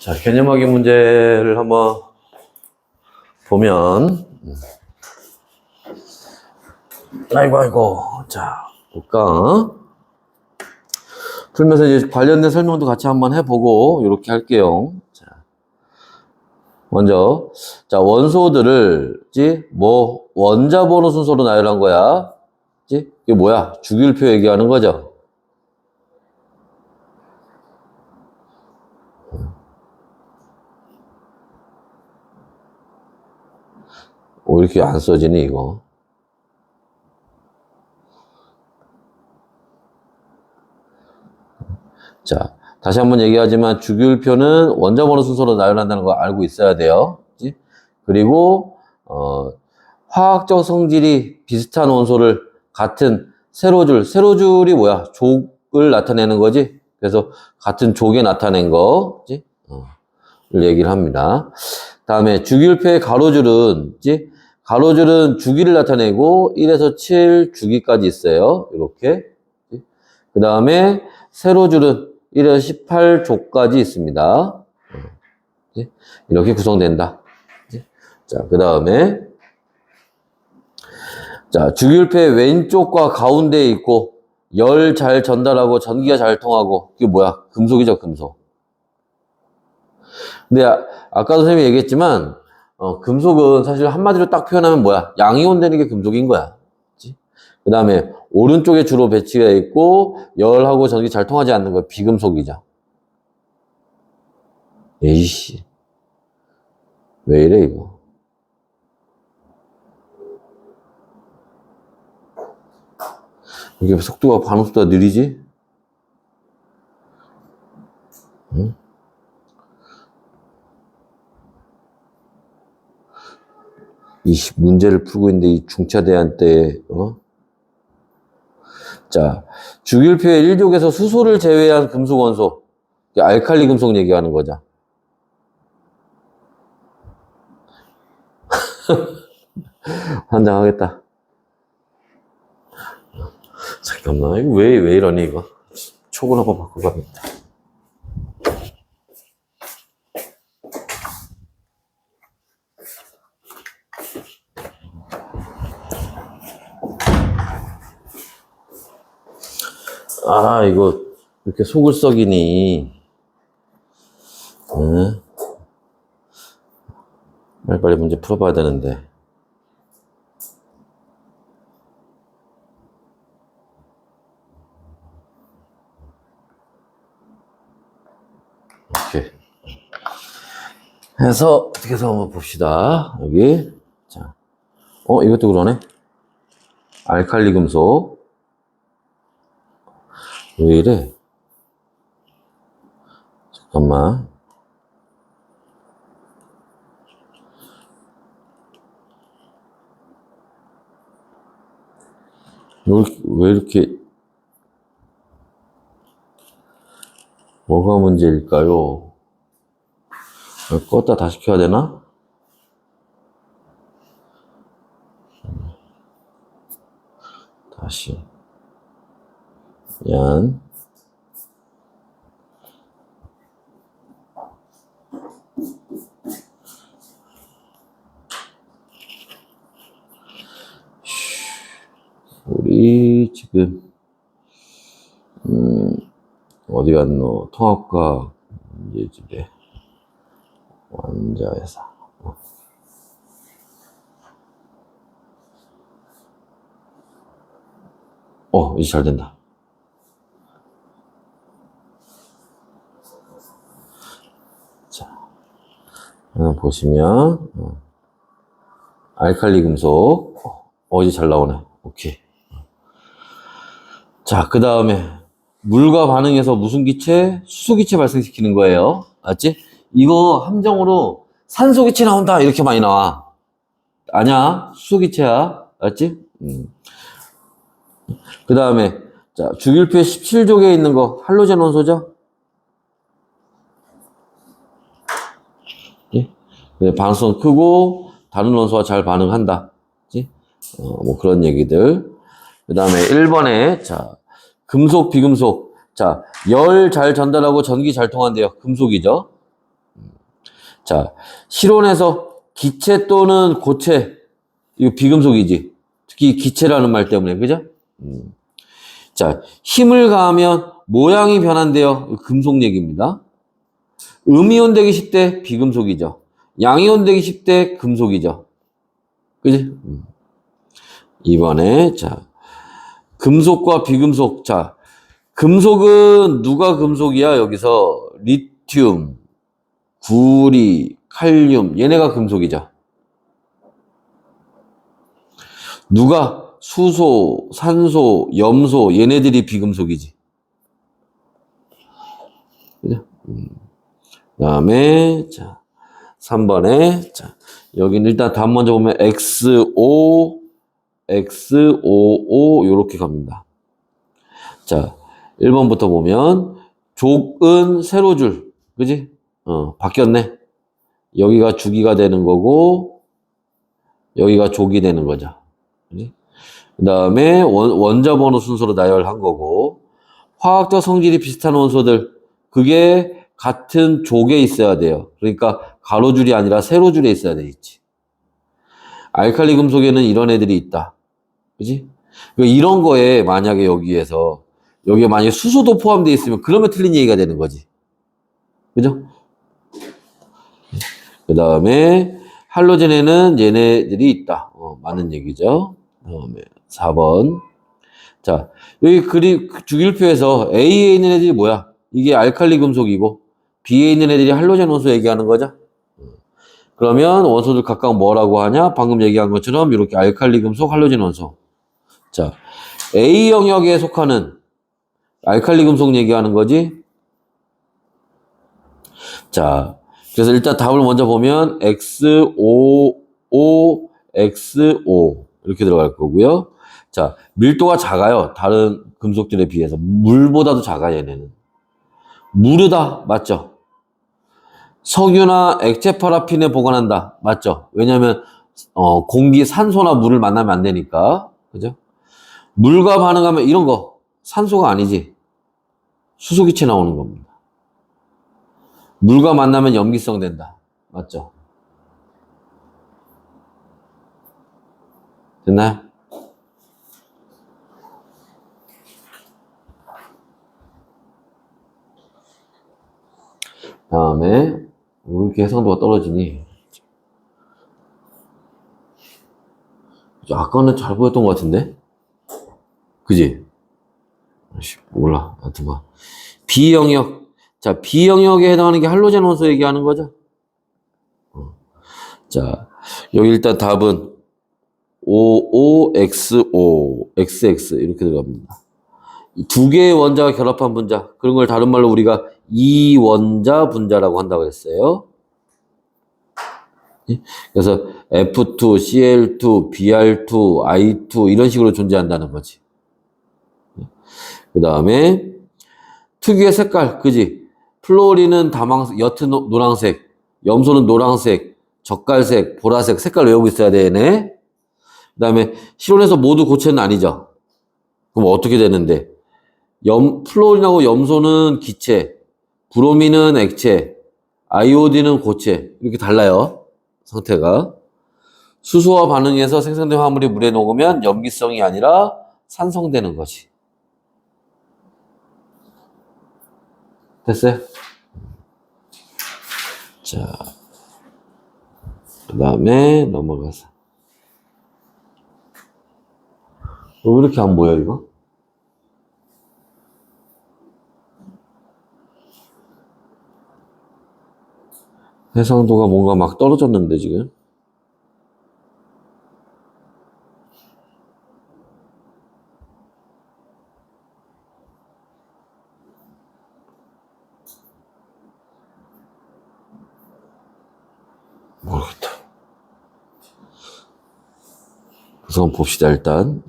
자, 개념하기 문제를 한번 보면, 아이고, 자, 볼까? 풀면서 이제 관련된 설명도 같이 한번 해보고, 이렇게 할게요. 자, 먼저, 자, 원소들을, 원자 번호 순서로 나열한 거야. 이게 뭐야? 주기율표 얘기하는 거죠. 왜 이렇게 안 써지니, 이거? 자, 다시 한번 얘기하지만 주기율표는 원자 번호 순서로 나열한다는 거 알고 있어야 돼요. 그치? 그리고 화학적 성질이 비슷한 원소를 같은 세로줄이 뭐야? 족을 나타내는 거지. 그래서 같은 족에 나타낸 거, 그치? 를 얘기를 합니다. 다음에 주기율표의 가로줄은, 그치? 가로줄은 주기를 나타내고 1에서 7 주기까지 있어요. 이렇게. 그 다음에 세로줄은 1에서 18 족까지 있습니다. 이렇게 구성된다. 자, 그 다음에 자, 주기율표의 왼쪽과 가운데에 있고 열 잘 전달하고 전기가 잘 통하고 이게 뭐야? 금속이죠, 금속. 근데 아까도 선생님이 얘기했지만 금속은 사실 한마디로 딱 표현하면 뭐야? 양이온 되는 게 금속인 거야. 그 다음에 오른쪽에 주로 배치가 있고 열하고 전기 잘 통하지 않는 거 비금속이죠. 에이씨, 왜 이래 이거? 이게 속도가 반응속도가 느리지? 응? 이 문제를 풀고 있는데 이 중차대한 때에 자, 주기율표의 1족에서 수소를 제외한 금속 원소, 알칼리 금속 얘기하는 거죠. 환장하겠다. 잠깐만, 이거 왜 이러니, 이거? 촉을 한번 바꿔봐야겠다. 아, 이거, 이렇게 속을 썩이니. 응? 빨리 문제 풀어봐야 되는데. 이렇게. 해서, 어떻게 해서 한번 봅시다. 여기. 자. 이것도 그러네. 알칼리 금속. 왜 이래? 잠깐만. 왜 이렇게, 뭐가 문제일까요? 껐다 다시 켜야 되나? 다시. 얀. 우리 지금 어디 갔노? 통합과 문제집에 원자회사. 이제 잘 된다. 자, 보시면 알칼리 금속. 이제 잘 나오네. 오케이. 자, 그 다음에 물과 반응해서 무슨 기체? 수소기체 발생시키는 거예요. 알았지? 이거 함정으로 산소기체 나온다 이렇게 많이 나와. 아니야, 수소기체야. 알았지? 그 다음에 자, 주기율표 17족에 있는 거 할로젠 원소죠? 반응성 크고 다른 원소와 잘 반응한다. 뭐 그런 얘기들. 그 다음에 1번에, 자, 금속, 비금속. 자, 열 잘 전달하고 전기 잘 통한대요. 금속이죠. 자, 실온에서 기체 또는 고체, 이거 비금속이지. 특히 기체라는 말 때문에, 그죠? 자, 힘을 가하면 모양이 변한대요. 이거 금속 얘기입니다. 음이온 되기 10대 비금속이죠. 양이온 되기 10대 금속이죠. 그지? 이번에, 자, 금속과 비금속. 자, 금속은 누가 금속이야? 여기서 리튬, 구리, 칼륨, 얘네가 금속이죠. 누가 수소, 산소, 염소, 얘네들이 비금속이지. 그죠? 그 다음에, 자, 3번에, 자, 여기는 일단 답 먼저 보면 XO, XOO, 요렇게 갑니다. 자, 1번부터 보면, 족은 세로줄, 그지? 바뀌었네. 여기가 주기가 되는 거고, 여기가 족이 되는 거죠. 그지? 그 다음에 원자 번호 순서로 나열한 거고, 화학적 성질이 비슷한 원소들, 그게 같은 족에 있어야 돼요. 그러니까 가로줄이 아니라 세로줄에 있어야 되겠지. 알칼리 금속에는 이런 애들이 있다. 그지? 그러니까 이런 거에 만약에 여기에 만약에 수소도 포함되어 있으면 그러면 틀린 얘기가 되는 거지. 그죠? 그 다음에 할로젠에는 얘네들이 있다. 맞는 얘기죠. 다음에 4번. 자, 여기 주기율표에서 A에 있는 애들이 뭐야? 이게 알칼리 금속이고 B에 있는 애들이 할로젠 원소 얘기하는 거죠. 그러면 원소들 각각 뭐라고 하냐? 방금 얘기한 것처럼 이렇게 알칼리 금속, 할로젠 원소. 자, A 영역에 속하는 알칼리 금속 얘기하는 거지. 자, 그래서 일단 답을 먼저 보면 XO, XO 이렇게 들어갈 거고요. 자, 밀도가 작아요. 다른 금속들에 비해서. 물보다도 작아, 얘네는. 무르다, 맞죠? 석유나 액체 파라핀에 보관한다, 맞죠? 왜냐면 공기, 산소나 물을 만나면 안 되니까. 그죠? 물과 반응하면 이런 거 산소가 아니지. 수소기체 나오는 겁니다. 물과 만나면 염기성 된다. 맞죠? 됐나요? 다음에 왜 이렇게 해상도가 떨어지니? 아까는 잘 보였던 것 같은데? 그지? 몰라. 하여튼 뭐. B영역. 자, B영역에 해당하는 게 할로젠 원소 얘기하는 거죠? 자, 여기 일단 답은 OOXO, XX 이렇게 들어갑니다. 두 개의 원자가 결합한 분자. 그런 걸 다른 말로 우리가 이원자 분자라고 한다고 했어요. 그래서 F2, Cl2, Br2, I2 이런 식으로 존재한다는 거지. 그 다음에 특유의 색깔, 그지? 플로리는 옅은 노란색, 염소는 노란색, 젓갈색, 보라색 색깔 외우고 있어야 되네. 그 다음에 실온에서 모두 고체는 아니죠. 그럼 어떻게 되는데? 플로린하고 염소는 기체, 브로민은 액체, 아이오딘은 고체 이렇게 달라요. 상태가. 수소와 반응해서 생성된 화물이 물에 녹으면 염기성이 아니라 산성되는 거지. 됐어요? 자, 그 다음에 넘어가서. 왜 이렇게 안 보여, 이거? 해상도가 뭔가 막 떨어졌는데, 지금? 모르겠다. 우선 봅시다, 일단.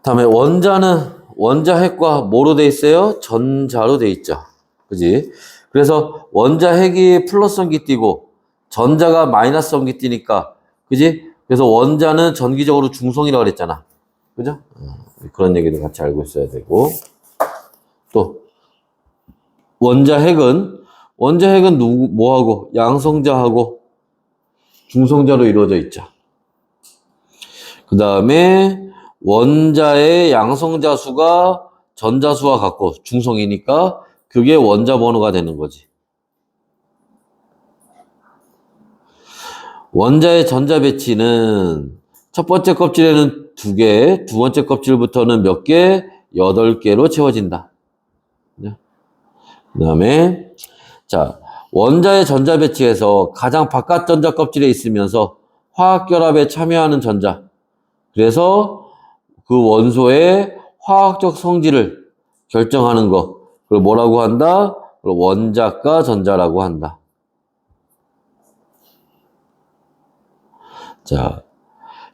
다음에 원자핵과 뭐로 돼 있어요? 전자로 돼 있죠. 그지? 그래서 원자핵이 플러스성기 띄고 전자가 마이너스성기 띄니까, 그지? 그래서 원자는 전기적으로 중성이라고 그랬잖아. 그죠? 그런 얘기도 같이 알고 있어야 되고. 또 원자핵은 뭐하고? 양성자하고 중성자로 이루어져 있죠. 그 다음에 원자의 양성자 수가 전자수와 같고 중성이니까 그게 원자 번호가 되는 거지. 원자의 전자 배치는 첫 번째 껍질에는 2개, 두 번째 껍질부터는 몇 개? 8개로 채워진다. 그 다음에 자, 원자의 전자 배치에서 가장 바깥 전자 껍질에 있으면서 화학결합에 참여하는 전자. 그래서 그 원소의 화학적 성질을 결정하는 거. 그걸 뭐라고 한다? 원자가 전자라고 한다. 자,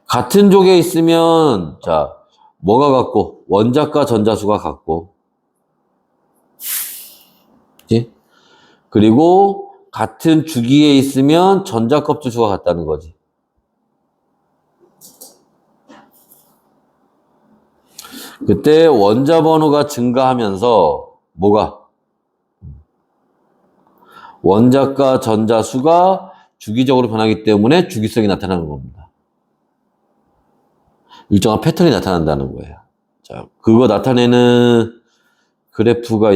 같은 족에 있으면, 자, 뭐가 같고? 원자가 전자수가 같고. 그치? 그리고 같은 주기에 있으면 전자 껍질 수가 같다는 거지. 그때 원자 번호가 증가하면서 뭐가? 원자가 전자 수가 주기적으로 변하기 때문에 주기성이 나타나는 겁니다. 일정한 패턴이 나타난다는 거예요. 자, 그거 나타내는 그래프가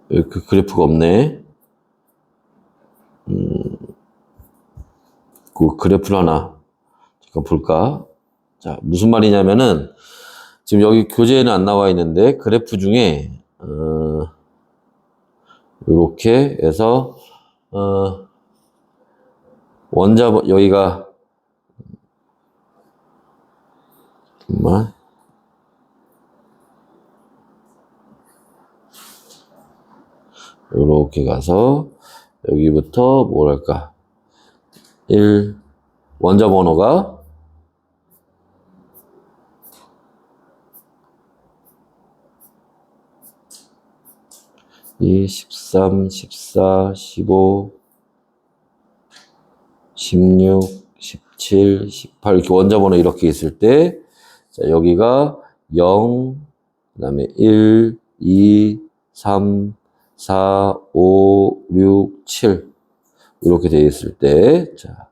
그 그래프가 없네. 그 그래프를 하나 잠깐 볼까? 자, 무슨 말이냐면은 지금 여기 교재에는 안 나와 있는데 그래프 중에 이렇게 해서 여기가 정말 이렇게 가서 여기부터 뭐랄까 1 원자 번호가 2, 13, 14, 15, 16, 17, 18 이렇게 원자 번호 이렇게 있을 때 자, 여기가 0, 그 다음에 1, 2, 3, 4, 5, 6, 7 이렇게 되어 있을 때 자,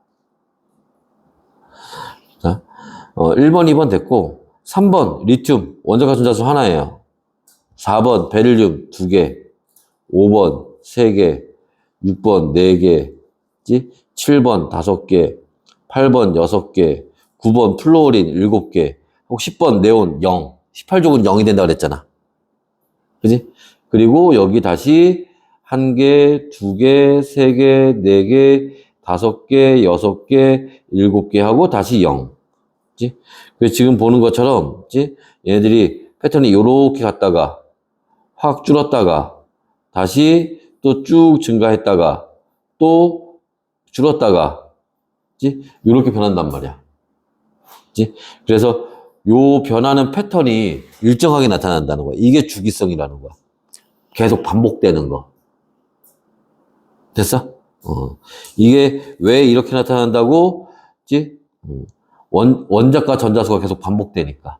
1번, 2번 됐고 3번 리튬 원자가 전자수 하나예요. 4번 베릴륨 2개 5번 3개 6번 4개 7번 5개 8번 6개 9번 플로린 7개 혹 10번 네온 0 18족은 0이 된다 그랬잖아. 그지? 그리고 여기 다시 1개, 2개, 3개, 4개, 5개, 6개, 7개 하고 다시 0. 그치? 그래서 지금 보는 것처럼, 그치? 얘네들이 패턴이 요렇게 갔다가 확 줄었다가 다시 또 쭉 증가했다가 또 줄었다가, 그치? 요렇게 변한단 말이야. 그치? 그래서 요 변하는 패턴이 일정하게 나타난다는 거야. 이게 주기성이라는 거야. 계속 반복되는 거. 됐어? 이게 왜 이렇게 나타난다고? 그치? 원자과 전자수가 계속 반복되니까.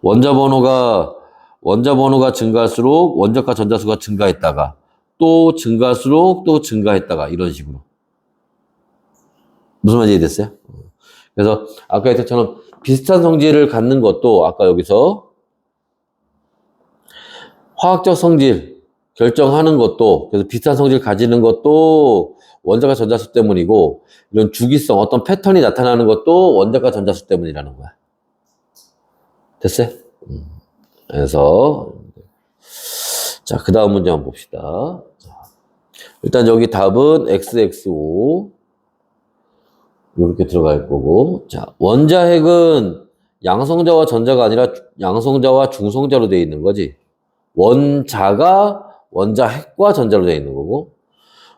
원자 번호가 증가할수록 원자과 전자수가 증가했다가 또 증가할수록 또 증가했다가 이런 식으로. 무슨 말인지 이해됐어요? 그래서 아까 했던 비슷한 성질을 갖는 것도 아까 여기서 화학적 성질 결정하는 것도 그래서 비슷한 성질 가지는 것도 원자과 전자수 때문이고 이런 주기성 어떤 패턴이 나타나는 것도 원자과 전자수 때문이라는 거야. 됐어요? 그래서 자, 그 다음 문제 한번 봅시다. 자, 일단 여기 답은 XXO 이렇게 들어갈 거고 자, 원자핵은 양성자와 전자가 아니라 양성자와 중성자로 되어 있는 거지. 원자가 원자핵과 전자로 되어 있는 거고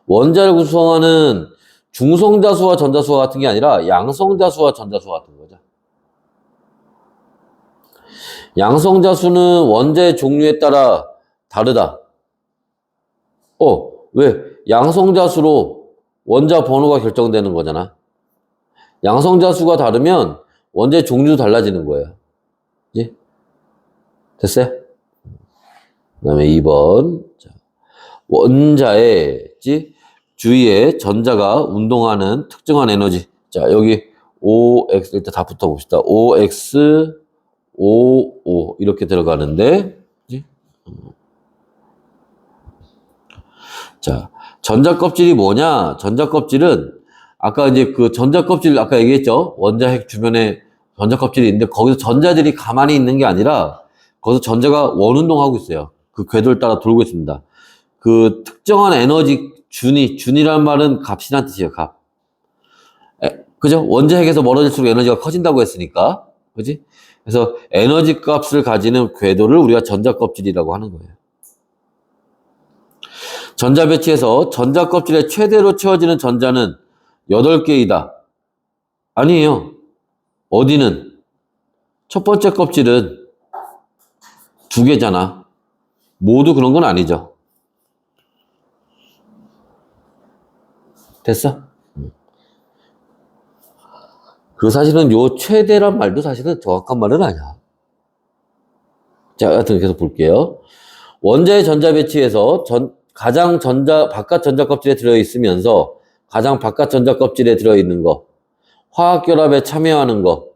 원자를 구성하는 중성자수와 전자수와 같은 게 아니라 양성자수와 전자수와 같은 거죠. 양성자수는 원자의 종류에 따라 다르다. 왜? 양성자수로 원자 번호가 결정되는 거잖아. 양성자수가 다르면 원자의 종류도 달라지는 거예요. 그치? 됐어요? 그 다음에 2번. 자, 원자의 주위에 전자가 운동하는 특정한 에너지. 자, 여기 OX, 일단 다 붙어봅시다. OX, OO, 이렇게 들어가는데, 그치? 자, 전자 껍질이 뭐냐? 전자 껍질은, 아까 이제 그 전자 껍질, 아까 얘기했죠? 원자핵 주변에 전자 kop질이 있는데, 거기서 전자들이 가만히 있는 게 아니라, 거기서 전자가 원운동하고 있어요. 그 궤도를 따라 돌고 있습니다. 그 특정한 에너지, 준이라는 말은 값이란 뜻이에요, 값. 그죠? 원자핵에서 멀어질수록 에너지가 커진다고 했으니까. 그지? 그래서 에너지 값을 가지는 궤도를 우리가 전자 껍질이라고 하는 거예요. 전자 배치에서 전자 껍질에 최대로 채워지는 전자는 8개이다. 아니에요. 어디는? 첫 번째 껍질은 2개잖아. 모두 그런 건 아니죠. 됐어? 그 사실은 요 최대란 말도 사실은 정확한 말은 아니야. 자, 하여튼 계속 볼게요. 원자의 전자 배치에서 바깥 전자 껍질에 들어있으면서 가장 바깥 전자 껍질에 들어있는 거, 화학 결합에 참여하는 거,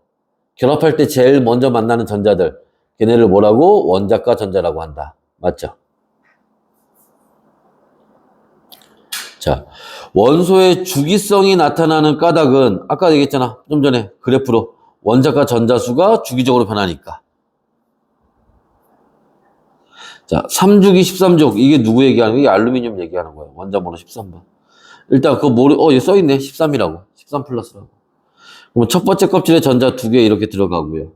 결합할 때 제일 먼저 만나는 전자들, 걔네를 뭐라고? 원자과 전자라고 한다. 맞죠? 자, 원소의 주기성이 나타나는 까닭은 아까 얘기했잖아. 좀 전에 그래프로 원자과 전자수가 주기적으로 변하니까. 자, 3주기 13족 이게 누구 얘기하는 거야? 이게 알루미늄 얘기하는 거예요. 원자 번호 13번. 일단 그거 여기 써있네. 13이라고. 13 플러스라고. 그럼 첫 번째 껍질에 전자 2개 이렇게 들어가고요.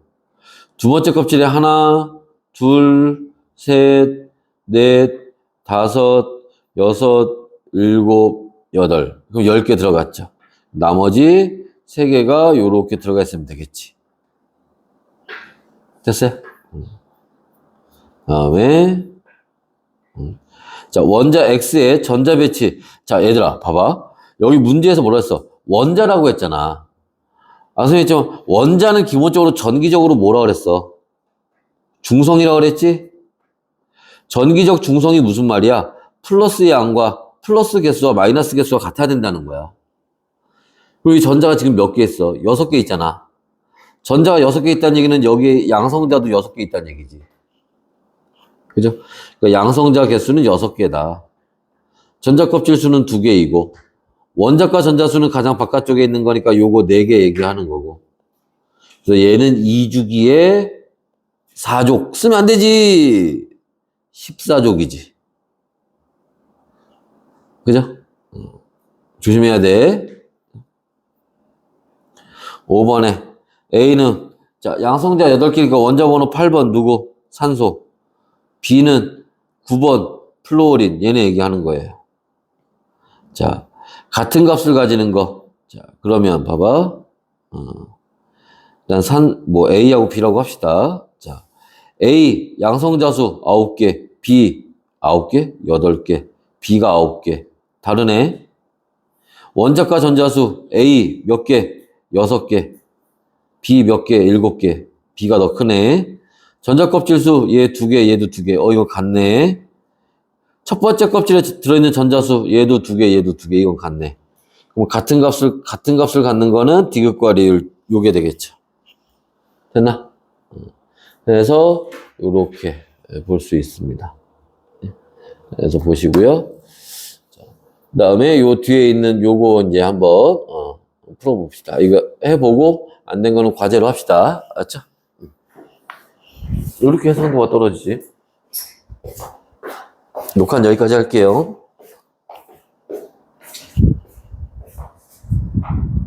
두 번째 껍질에 하나, 둘, 셋, 넷, 다섯, 여섯, 일곱, 여덟. 그럼 10개 들어갔죠. 나머지 3개가 요렇게 들어가 있으면 되겠지. 됐어요? 다음에 자, 원자 X의 전자 배치. 자, 얘들아, 봐봐. 여기 문제에서 뭐라 했어? 원자라고 했잖아. 아, 선생님, 좀, 원자는 기본적으로 전기적으로 뭐라 그랬어? 중성이라고 그랬지? 전기적 중성이 무슨 말이야? 플러스의 양과 플러스 개수와 마이너스 개수가 같아야 된다는 거야. 그리고 이 전자가 지금 몇 개 있어? 6개 있잖아. 전자가 6개 있다는 얘기는 여기 양성자도 6개 있다는 얘기지. 그죠? 그러니까 양성자 개수는 6개다. 전자 껍질 수는 2개이고, 원자과 전자수는 가장 바깥쪽에 있는 거니까 요거 4개 얘기하는 거고. 그래서 얘는 2주기에 4족. 쓰면 안 되지! 14족이지. 그죠? 조심해야 돼. 5번에 A는 자 양성자 8개니까 원자 번호 8번 누구? 산소. B는 9번 플루오린. 얘네 얘기하는 거예요. 자 같은 값을 가지는 거. 자 그러면 봐봐. 일단 A하고 B라고 합시다. 자 A 양성자수 9개, B 9개, 8개, B가 9개. 다르네. 원자과 전자수 A 몇 개? 6개. B 몇 개? 7개. B가 더 크네. 전자 껍질수 얘 2개, 얘도 2개. 이거 같네. 첫 번째 껍질에 들어있는 전자수 얘도 2개, 얘도 2개. 이건 같네. 그럼 같은 값을 갖는 거는 디귿과 리을 요게 되겠죠. 됐나? 그래서 요렇게 볼 수 있습니다. 그래서 보시고요. 그 다음에 요 뒤에 있는 요거 이제 한번 풀어봅시다. 이거 해보고 안 된 거는 과제로 합시다. 알았죠? 이렇게 해서 한도가 떨어지지. 녹화는 여기까지 할게요.